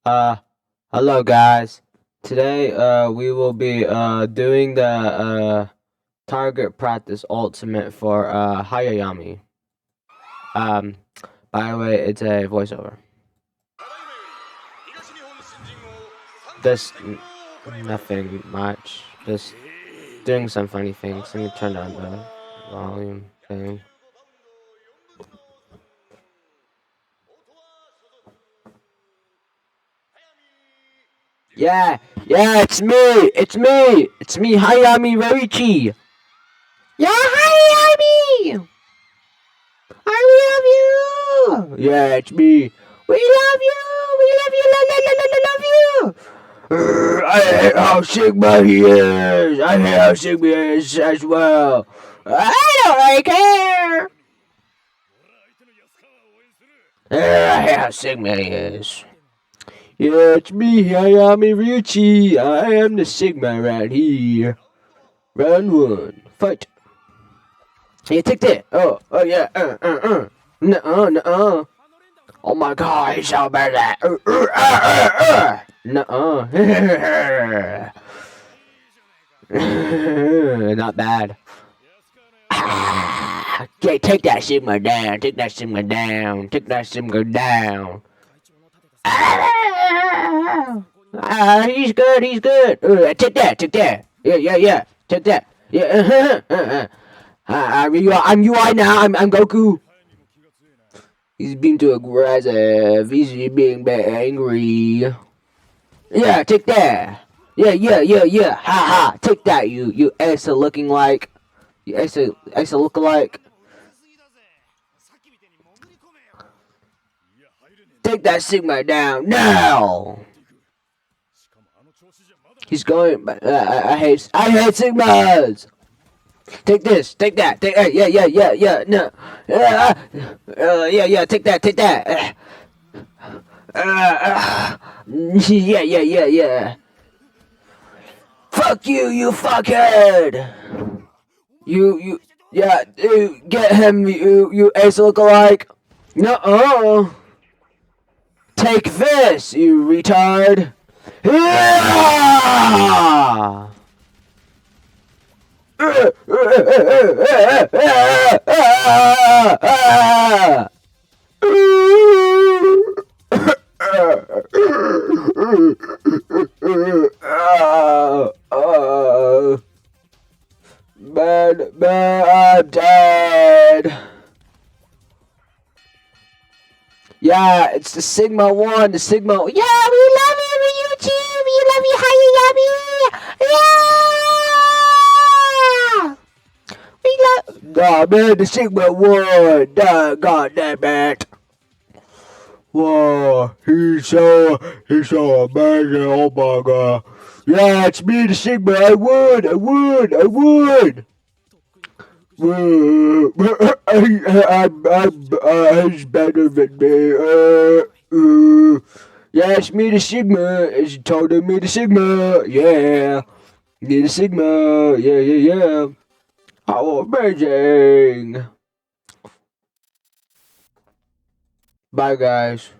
Uh, Hello guys. Today, we will be, doing the, target practice ultimate for, hayami. Um, by the way, it's a voiceover. Just nothing much. Just doing some funny things. Let me turn down the volume thing. Yeah, it's me! It's me, Hayami Ryuchi! Yeah, Hayami! I love you! Yeah, it's me. We love you! Love you! I hate how Sigma he is! I hate how Sigma is as well! I don't really care! I hate how Sigma he is. Yeah, it's me, Hayami Ryuchi. I am the Sigma right here. Round one, fight. Yeah, take that. Oh yeah. Nuh-uh. Oh my god, he's so bad at that. Nuh-uh. Not bad. Okay, take that Sigma down. Take that Sigma down. Take that Sigma down. He's good. Take that. Yeah. Take that. Yeah. I'm UI now. I'm Goku. He's being too aggressive. He's being angry. Yeah, take that. Yeah. Ha. Take that, you Asa looking like. You Asa look-alike. Take that Sigma down now. He's going. I hate Sigmas. Take this. Take that. Yeah. No. Yeah. Take that. Yeah. Fuck you, you fuckhead. Yeah, dude, get him, you ace lookalike. No. Take this, you retard. Yeah! Man, I'm dead. Yeah, it's the Sigma 1, the Sigma. Yeah, we love you, Ryuchi. We love you, Hayami. Yeah! We love. Nah, man, the Sigma 1. Nah, god damn it. Whoa, he's so amazing. Oh my god. Yeah, it's me, the Sigma. I would. He's better than me. Yeah, it's me, the Sigma. It's totally me, the Sigma. Yeah, me, the Sigma. Yeah. How amazing. Bye, guys.